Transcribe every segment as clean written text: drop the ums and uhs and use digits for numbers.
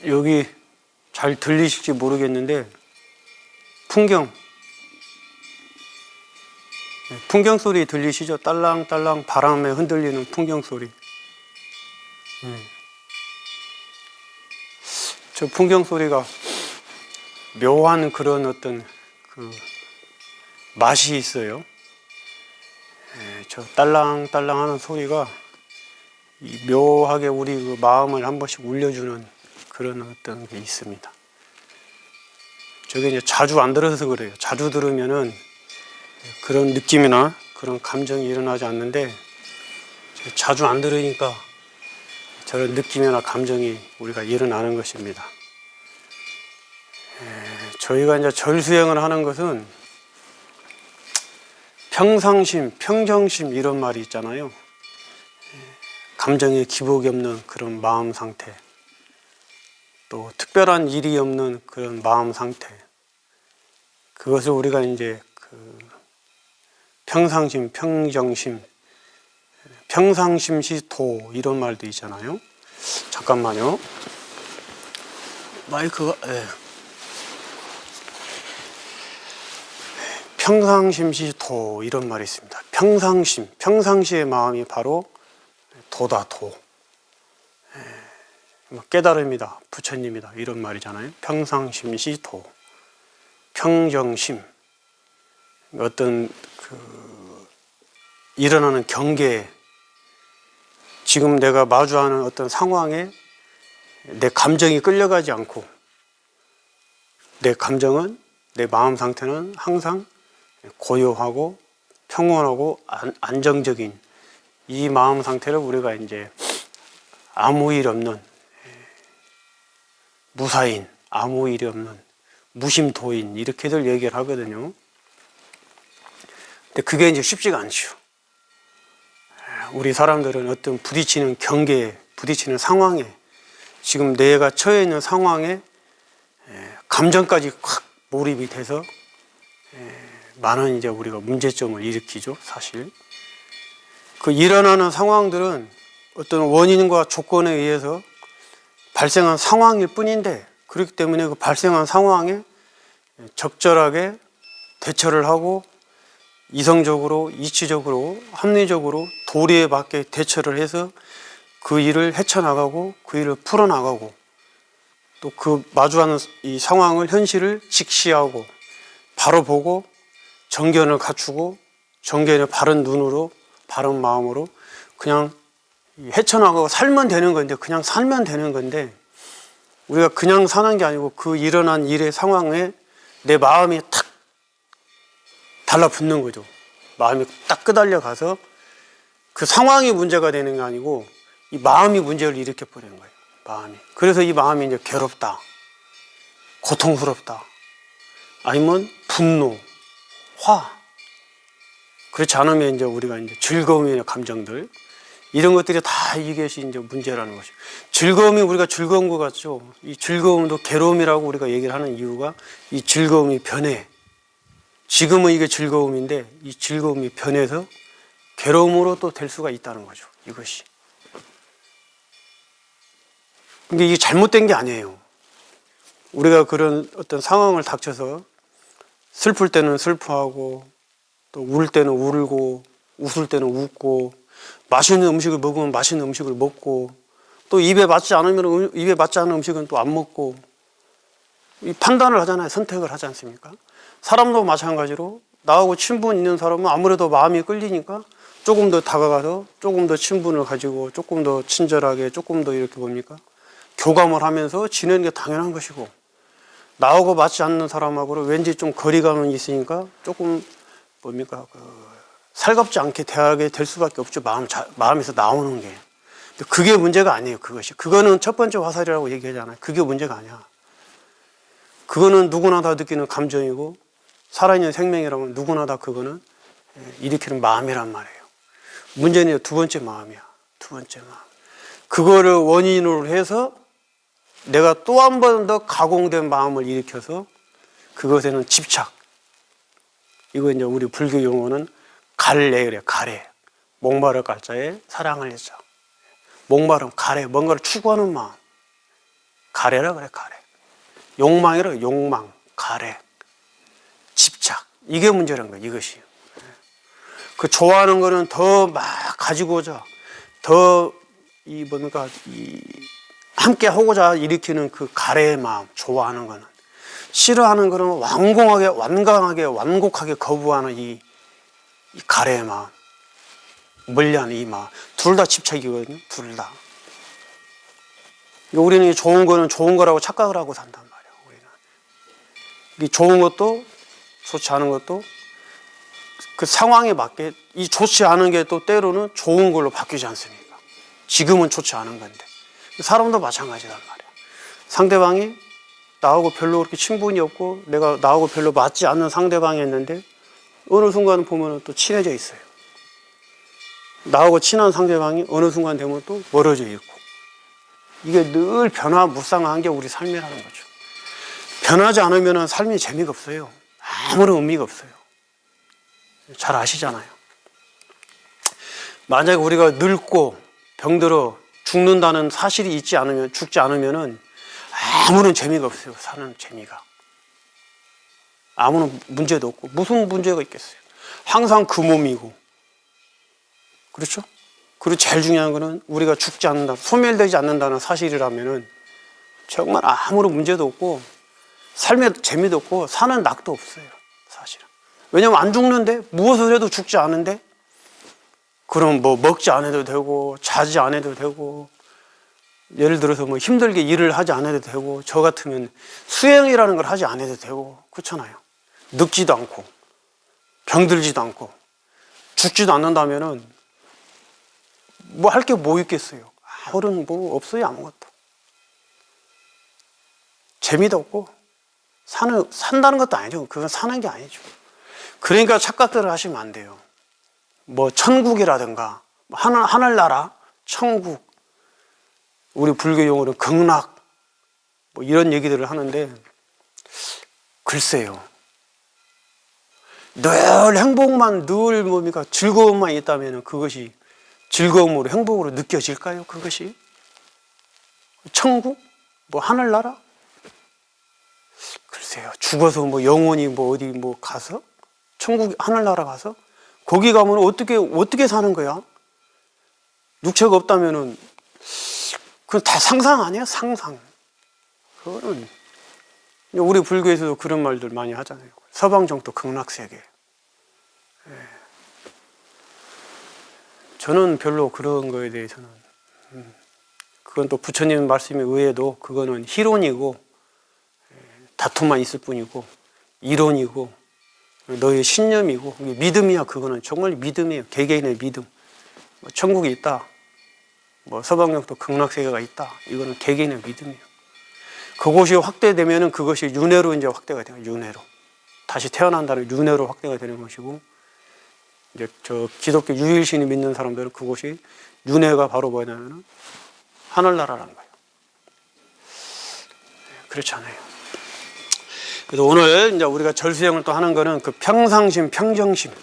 여기 잘 들리실지 모르겠는데 풍경 소리 들리시죠? 딸랑딸랑 바람에 흔들리는 풍경 소리. 저 풍경 소리가 묘한 그런 어떤 그 맛이 있어요. 저 딸랑딸랑 하는 소리가 묘하게 우리 그 마음을 한 번씩 울려주는 그런 어떤 게 있습니다. 저게 이제 자주 안 들어서 그래요. 자주 들으면은 그런 느낌이나 그런 감정이 일어나지 않는데 자주 안 들으니까 저런 느낌이나 감정이 우리가 일어나는 것입니다. 저희가 이제 절수행을 하는 것은 평상심, 평정심 이런 말이 있잖아요. 감정에 기복이 없는 그런 마음 상태, 또 특별한 일이 없는 그런 마음 상태, 그것을 우리가 이제 그 평상심, 평정심, 평상심시도 이런 말도 있잖아요. 잠깐만요. 마이크가 평상심시도 이런 말이 있습니다. 평상심, 평상시의 마음이 바로 도다, 도. 깨달음이다, 부처님이다 이런 말이잖아요. 평상심시도, 평정심, 어떤 그 일어나는 경계에 지금 내가 마주하는 어떤 상황에 내 감정이 끌려가지 않고 내 감정은, 내 마음 상태는 항상 고요하고 평온하고 안정적인 이 마음 상태를 우리가 이제 아무 일 없는 무사인, 아무 일이 없는 무심도인 이렇게들 얘기를 하거든요. 근데 그게 이제 쉽지가 않죠. 우리 사람들은 어떤 부딪히는 경계에, 부딪히는 상황에, 지금 내가 처해 있는 상황에 감정까지 확 몰입이 돼서 많은 이제 우리가 문제점을 일으키죠, 사실. 그 일어나는 상황들은 어떤 원인과 조건에 의해서 발생한 상황일 뿐인데, 그렇기 때문에 그 발생한 상황에 적절하게 대처를 하고 이성적으로, 이치적으로, 합리적으로 도리에 맞게 대처를 해서 그 일을 헤쳐나가고 그 일을 풀어나가고 또 그 마주하는 이 상황을, 현실을 직시하고 바로 보고 정견을 갖추고 정견의 바른 눈으로, 바른 마음으로 그냥 헤쳐나가고 살면 되는 건데, 그냥 살면 되는 건데, 우리가 그냥 사는 게 아니고 그 일어난 일의 상황에 내 마음이 탁 달라붙는 거죠. 마음이 딱 끄달려 가서 그 상황이 문제가 되는 게 아니고 이 마음이 문제를 일으켜 버리는 거예요. 마음이. 그래서 이 마음이 이제 괴롭다, 고통스럽다, 아니면 분노, 화. 그렇지 않으면 이제 우리가 이제 즐거움의 감정들, 이런 것들이 다 이것이 이제 문제라는 것이죠. 즐거움이 우리가 즐거운 것 같죠. 이 즐거움도 괴로움이라고 우리가 얘기를 하는 이유가 이 즐거움이 변해. 지금은 이게 즐거움인데 이 즐거움이 변해서 괴로움으로 또 될 수가 있다는 거죠. 이것이. 근데 이게 잘못된 게 아니에요. 우리가 그런 어떤 상황을 닥쳐서 슬플 때는 슬퍼하고 또 울 때는 울고 웃을 때는 웃고 맛있는 음식을 먹으면 맛있는 음식을 먹고 또 입에 맞지 않는 음식은 또 안 먹고 이 판단을 하잖아요. 선택을 하지 않습니까? 사람도 마찬가지로 나하고 친분 있는 사람은 아무래도 마음이 끌리니까 조금 더 다가가서 조금 더 친분을 가지고 조금 더 친절하게 조금 더 이렇게 뭡니까? 교감을 하면서 지내는 게 당연한 것이고, 나하고 맞지 않는 사람하고는 왠지 좀 거리감은 있으니까 조금 뭡니까? 살갑지 않게 대하게 될 수밖에 없죠. 마음에서 나오는 게. 근데 그게 문제가 아니에요. 그거는 첫 번째 화살이라고 얘기하잖아요. 그게 문제가 아니야. 그거는 누구나 다 느끼는 감정이고 살아있는 생명이라면 누구나 다 그거는 일으키는 마음이란 말이에요. 문제는 두 번째 마음이야. 두 번째 마음. 그거를 원인으로 해서 내가 또 한 번 더 가공된 마음을 일으켜서 그것에는 집착. 이거 이제 우리 불교 용어는 갈래 그래. 가래. 목마를 갈자에 사랑을 했죠. 목마름, 가래. 뭔가를 추구하는 마음. 가래라 그래, 가래. 욕망이라 욕망, 가래, 집착. 이게 문제란 거야, 이것이. 그 좋아하는 거는 더 막 가지고자, 더 뭡니까, 함께 하고자 일으키는 그 가래의 마음, 좋아하는 거는. 싫어하는 거는 완곡하게 거부하는 이 가래의 마음, 멀리하는 이 마음. 둘 다 집착이거든요, 둘 다. 우리는 좋은 거는 좋은 거라고 착각을 하고 산단 말이에요, 우리는. 이 좋은 것도 좋지 않은 것도 그 상황에 맞게, 이 좋지 않은 게 또 때로는 좋은 걸로 바뀌지 않습니까? 지금은 좋지 않은 건데. 사람도 마찬가지란 말이에요. 상대방이 나하고 별로 그렇게 친분이 없고 내가 나하고 별로 맞지 않는 상대방이었는데 어느 순간 보면 또 친해져 있어요. 나하고 친한 상대방이 어느 순간 되면 또 멀어져 있고. 이게 늘 변화무쌍한 게 우리 삶이라는 거죠. 변하지 않으면 삶이 재미가 없어요. 아무런 의미가 없어요. 잘 아시잖아요. 만약에 우리가 늙고 병들어 죽는다는 사실이 있지 않으면, 죽지 않으면은 아무런 재미가 없어요. 사는 재미가. 아무런 문제도 없고. 무슨 문제가 있겠어요. 항상 그 몸이고. 그렇죠? 그리고 제일 중요한 거는 우리가 죽지 않는다, 소멸되지 않는다는 사실이라면은 정말 아무런 문제도 없고 삶에 재미도 없고 사는 낙도 없어요. 사실은. 왜냐면 안 죽는데, 무엇을 해도 죽지 않은데, 그럼 뭐 먹지 않아도 되고 자지 않아도 되고, 예를 들어서 뭐 힘들게 일을 하지 않아도 되고, 저 같으면 수행이라는 걸 하지 않아도 되고, 그렇잖아요. 늙지도 않고 병들지도 않고 죽지도 않는다면은 뭐 할 게 뭐 있겠어요. 아무런 뭐 없어요. 아무것도. 재미도 없고 산다는 것도 아니죠. 그건 사는 게 아니죠. 그러니까 착각들을 하시면 안 돼요. 뭐 천국이라든가 하늘나라, 천국, 우리 불교 용어로 극락, 뭐 이런 얘기들을 하는데, 글쎄요. 늘 행복만, 늘 뭡니까, 즐거움만 있다면 그것이 즐거움으로, 행복으로 느껴질까요? 그것이? 천국? 뭐 하늘나라? 글쎄요. 죽어서 뭐 영원히 뭐 어디 뭐 가서? 천국, 하늘나라 가서? 거기 가면 어떻게 사는 거야? 육체가 없다면은, 그건 다 상상 아니야? 상상. 그거는, 우리 불교에서도 그런 말들 많이 하잖아요. 서방정토 극락세계. 저는 별로 그런 거에 대해서는, 그건 또 부처님 말씀에 의해도 그거는 희론이고, 다툼만 있을 뿐이고, 이론이고, 너의 신념이고, 믿음이야. 그거는 정말 믿음이에요. 개개인의 믿음. 뭐 천국이 있다, 뭐 서방정토 극락세계가 있다, 이거는 개개인의 믿음이에요. 그곳이 확대되면은 그것이 윤회로 이제 확대가 돼요. 윤회로. 다시 태어난다는 윤회로 확대가 되는 것이고, 이제 저 기독교 유일신이 믿는 사람들은 그곳이 윤회가 바로 뭐냐면은 하늘나라라는 거예요. 그렇지 않아요. 그래서 오늘 이제 우리가 절수행을 또 하는 거는 그 평상심, 평정심.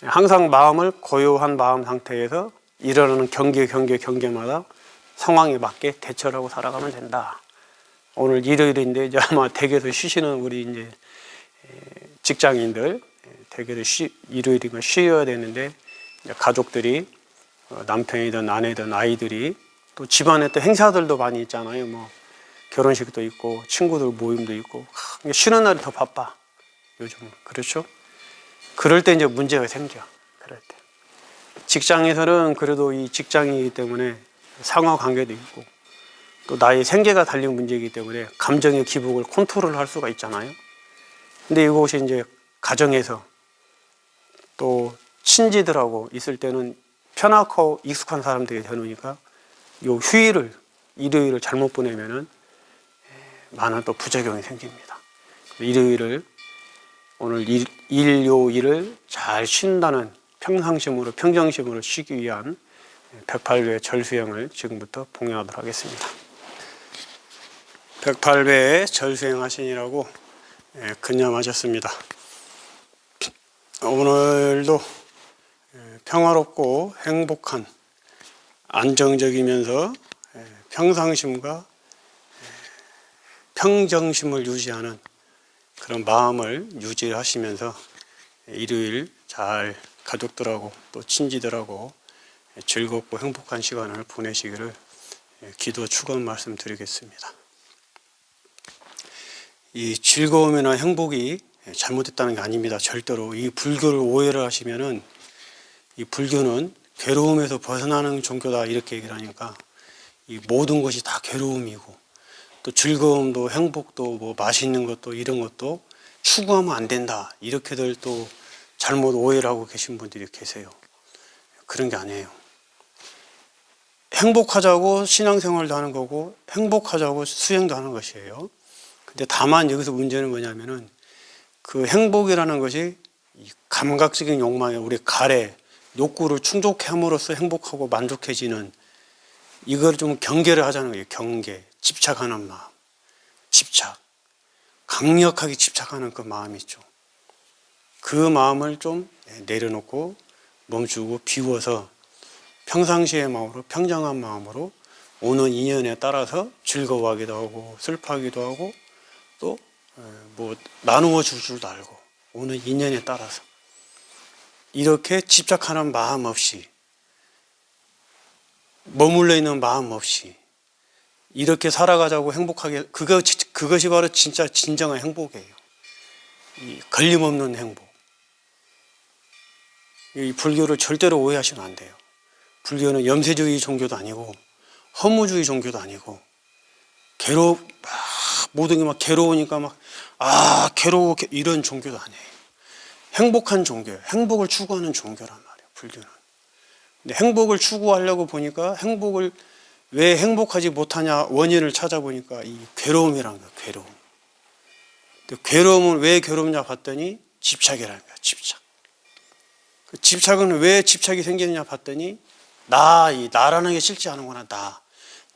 항상 마음을 고요한 마음 상태에서 일어나는 경계마다 상황에 맞게 대처를 하고 살아가면 된다. 오늘 일요일인데 이제 아마 댁에서 쉬시는 우리 이제 직장인들, 댁에서 일요일이면 쉬어야 되는데, 가족들이, 남편이든 아내든 아이들이, 또 집안에 또 행사들도 많이 있잖아요. 뭐 결혼식도 있고 친구들 모임도 있고, 쉬는 날이 더 바빠 요즘은. 그렇죠? 그럴 때 이제 문제가 생겨. 그럴 때 직장에서는 그래도 이 직장이기 때문에 상하 관계도 있고, 또 나의 생계가 달린 문제이기 때문에 감정의 기복을 컨트롤할 수가 있잖아요. 근데 이것이 이제 가정에서 또 친지들하고 있을 때는 편하고 익숙한 사람들이 되니까 요 휴일을, 일요일을 잘못 보내면은 많은 또 부작용이 생깁니다. 일요일을, 오늘 일요일을 잘 쉰다는 평상심으로, 평정심으로 쉬기 위한 108배 절수행을 지금부터 봉행하도록 하겠습니다. 108배 절수행 하시니라고 근념하셨습니다. 오늘도 평화롭고 행복한, 안정적이면서 평상심과 평정심을 유지하는 그런 마음을 유지하시면서 일요일 잘 가족들하고 또 친지들하고 즐겁고 행복한 시간을 보내시기를 기도 축원 말씀드리겠습니다. 이 즐거움이나 행복이 잘못됐다는 게 아닙니다. 절대로 이 불교를 오해를 하시면은 이 불교는 괴로움에서 벗어나는 종교다 이렇게 얘기를 하니까 이 모든 것이 다 괴로움이고 또 즐거움도 행복도 뭐 맛있는 것도 이런 것도 추구하면 안 된다 이렇게들 또 잘못 오해를 하고 계신 분들이 계세요. 그런 게 아니에요. 행복하자고 신앙생활도 하는 거고 행복하자고 수행도 하는 것이에요. 근데 다만 여기서 문제는 뭐냐면은 그 행복이라는 것이 이 감각적인 욕망에 우리 가래 욕구를 충족함으로써 행복하고 만족해지는 이걸 좀 경계를 하자는 거예요. 경계, 집착하는 마음, 집착, 강력하게 집착하는 그 마음이 있죠. 그 마음을 좀 내려놓고 멈추고 비워서 평상시의 마음으로 평정한 마음으로 오는 인연에 따라서 즐거워하기도 하고 슬퍼하기도 하고 또 뭐 나누어 줄 줄도 알고 오는 인연에 따라서 이렇게 집착하는 마음 없이 머물러 있는 마음 없이 이렇게 살아가자고 행복하게 그것이 바로 진짜 진정한 행복이에요. 이 걸림없는 행복. 이 불교를 절대로 오해하시면 안 돼요. 불교는 염세주의 종교도 아니고 허무주의 종교도 아니고 모든 게 막 괴로우니까 괴로워 이런 종교도 아니에요. 행복한 종교예요. 행복을 추구하는 종교란 말이에요. 불교는. 근데 행복을 추구하려고 보니까 행복을 왜 행복하지 못하냐 원인을 찾아보니까 이 괴로움이라는 거예요. 괴로움. 괴로움은 왜 괴롭냐 봤더니 집착이라는 거예요. 집착. 그 집착은 왜 집착이 생기느냐 봤더니 나라는 게 싫지 않은구나.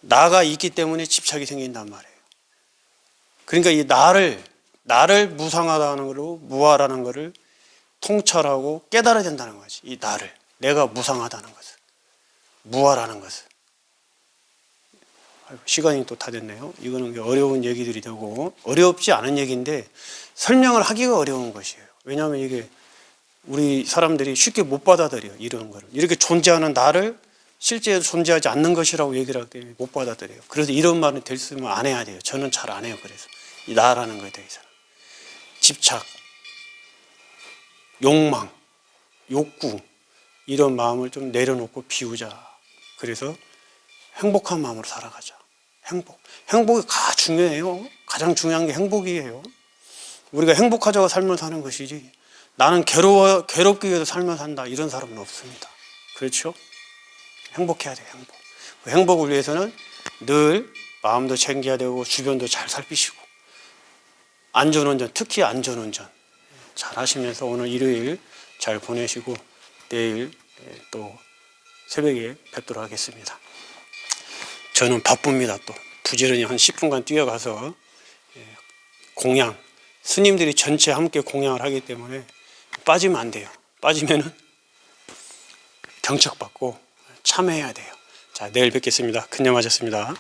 나가 있기 때문에 집착이 생긴단 말이에요. 그러니까 이 나를 무상하다는 거로 무아라는 거를 통찰하고 깨달아야 된다는 거지. 이 내가 무상하다는 것을, 무아라는 것을. 시간이 또 다 됐네요. 이거는 어려운 얘기들이 되고 어렵지 않은 얘기인데 설명을 하기가 어려운 것이에요. 왜냐하면 이게 우리 사람들이 쉽게 못 받아들여요. 이런 거를. 이렇게 존재하는 나를 실제 존재하지 않는 것이라고 얘기를 하기 때문에 못 받아들여요. 그래서 이런 말은 될 수 있으면 안 해야 돼요. 저는 잘 안 해요. 그래서 이 나라는 거에 대해서 집착, 욕망, 욕구 이런 마음을 좀 내려놓고 비우자. 그래서 행복한 마음으로 살아가자. 행복이 중요해요. 가장 중요한 게 행복이에요. 우리가 행복하자고 삶을 사는 것이지 나는 괴롭기 위해서 삶을 산다 이런 사람은 없습니다. 그렇죠? 행복해야 돼요. 그 행복을 위해서는 늘 마음도 챙겨야 되고 주변도 잘 살피시고 안전운전, 특히 안전운전 잘 하시면서 오늘 일요일 잘 보내시고 내일 또 새벽에 뵙도록 하겠습니다. 저는 바쁩니다. 또 부지런히 한 10분간 뛰어가서 공양, 스님들이 전체 함께 공양을 하기 때문에 빠지면 안 돼요. 빠지면은 경척받고 참회해야 돼요. 자, 내일 뵙겠습니다. 근념하셨습니다.